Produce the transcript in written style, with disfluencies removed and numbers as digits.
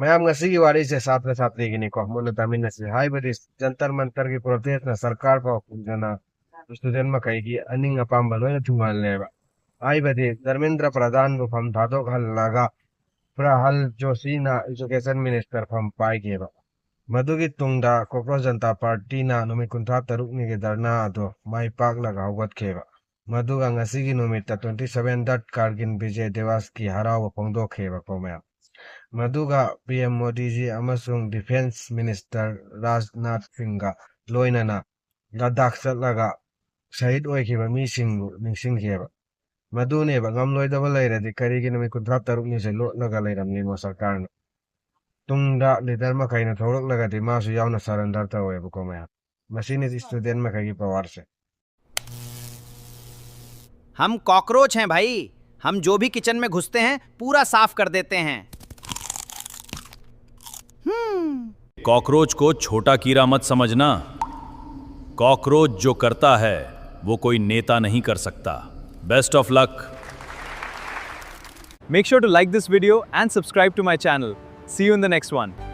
ꯃꯌꯥꯝ ꯉꯁꯤꯒꯤ ꯋꯥꯔꯤꯁꯦ ꯁꯥꯇ꯭ꯔ ꯁꯥꯇ꯭ꯔꯤꯒꯤꯅꯤꯀꯣ ꯃꯨꯟꯅ ꯇꯥꯃꯤꯟꯅꯁꯤ ꯍꯥꯏꯕꯗꯤ ꯖꯟꯇꯔ ꯃꯟꯇꯔꯒꯤ ꯄ꯭ꯔꯣꯇꯦꯁꯅ ꯁꯔꯀꯥꯔ ꯐꯥꯎ ꯄꯨꯗꯅ ꯁ꯭ꯇꯨꯗꯦꯟ ꯃꯈꯩꯒꯤ ꯑꯅꯤꯡ ꯑꯄꯥꯝꯕ ꯂꯣꯏꯅ ꯊꯨꯡꯍꯜꯂꯦꯕ ꯍꯥꯏꯕꯗꯤ ꯙꯔꯃꯦꯟꯗ꯭ꯔ ꯄ꯭ꯔꯙꯥꯟꯕꯨ ꯐꯝ ꯊꯥꯗꯣꯛꯍꯜꯂꯒ ꯄ꯭ꯔꯍꯜ ꯖꯣꯁꯤꯅ ꯏꯖꯨꯀꯦꯁꯟ ꯃꯤꯅꯤꯁꯇꯔ ꯐꯝ ꯄꯥꯏꯈꯤꯕ ꯃꯗꯨꯒꯤ ꯇꯨꯡꯗ ꯀꯣꯀ꯭ꯔꯣꯁ ꯖꯅꯇꯥ ꯄꯥꯔꯇꯤꯅ ꯅꯨꯃꯤꯠ 53ꯅꯤꯒꯤ ꯙꯔꯅꯥ ꯑꯗꯨ ꯃꯥꯏ ꯄꯥꯛꯂꯒ ꯍꯧꯒꯠꯈꯤꯕ ꯃꯗꯨꯒ ꯉꯁꯤꯒꯤ ꯅꯨꯃꯤꯠꯇ 27 ꯀꯥꯔꯒꯤꯜ ꯕꯤꯖय ꯗꯤꯋꯁꯀꯤ ꯍꯔꯥꯎꯕ ꯐꯣꯡꯗꯣꯛꯈꯤꯕꯀꯣ ꯃꯌꯥꯝ ꯃꯗꯨꯒ ꯄꯤꯑꯦꯝ ꯃꯣꯗꯤꯖꯤ ꯑꯃꯁꯨꯡ ꯗꯤꯐꯦꯟꯁ ꯃꯤꯅꯤꯁꯇꯔ ꯔꯥꯖꯅꯥꯊ ꯁꯤꯡꯒ ꯂꯣꯏꯅꯅ ꯂꯗꯥꯈ ꯆꯠꯂꯒ ꯁꯍꯤꯗ ꯑꯣꯏꯈꯤꯕ ꯃꯤꯁꯤꯡꯕꯨ ꯅꯤꯡꯁꯤꯡꯈꯤꯕ ꯃꯗꯨꯅꯦꯕ ꯉꯝꯂꯣꯏꯗꯕ ꯂꯩꯔꯗꯤ ꯀꯔꯤꯒꯤ ꯅꯨꯃꯤꯠ 53ꯅꯤꯁꯦ ꯂꯣꯠꯂꯒ ꯂꯩꯔꯝꯂꯤꯅꯣ ꯁꯔꯀꯥꯔꯅ ꯇꯨꯡꯗ ꯂꯤꯗꯔ ꯃꯈꯩꯅ ꯊꯣꯛꯂꯛꯂꯒꯗꯤ ꯃꯥꯁꯨ ꯌꯥꯎꯅ ꯁꯔꯦꯟꯗꯔ ꯇꯧꯋꯦꯕꯀꯣ ꯃꯌꯥꯝ ꯃꯁꯤꯅꯤ स्टूडेंट मखई पावर से। हम कॉकरोच हैं भाई। हम जो भी किचन में घुसते हैं पूरा साफ कर देते हैं। कॉकरोच को छोटा कीड़ा मत समझना। कॉकरोच जो करता है वो कोई नेता नहीं कर सकता। Best of luck. Make sure to like this video and subscribe to my channel. See you in the next one.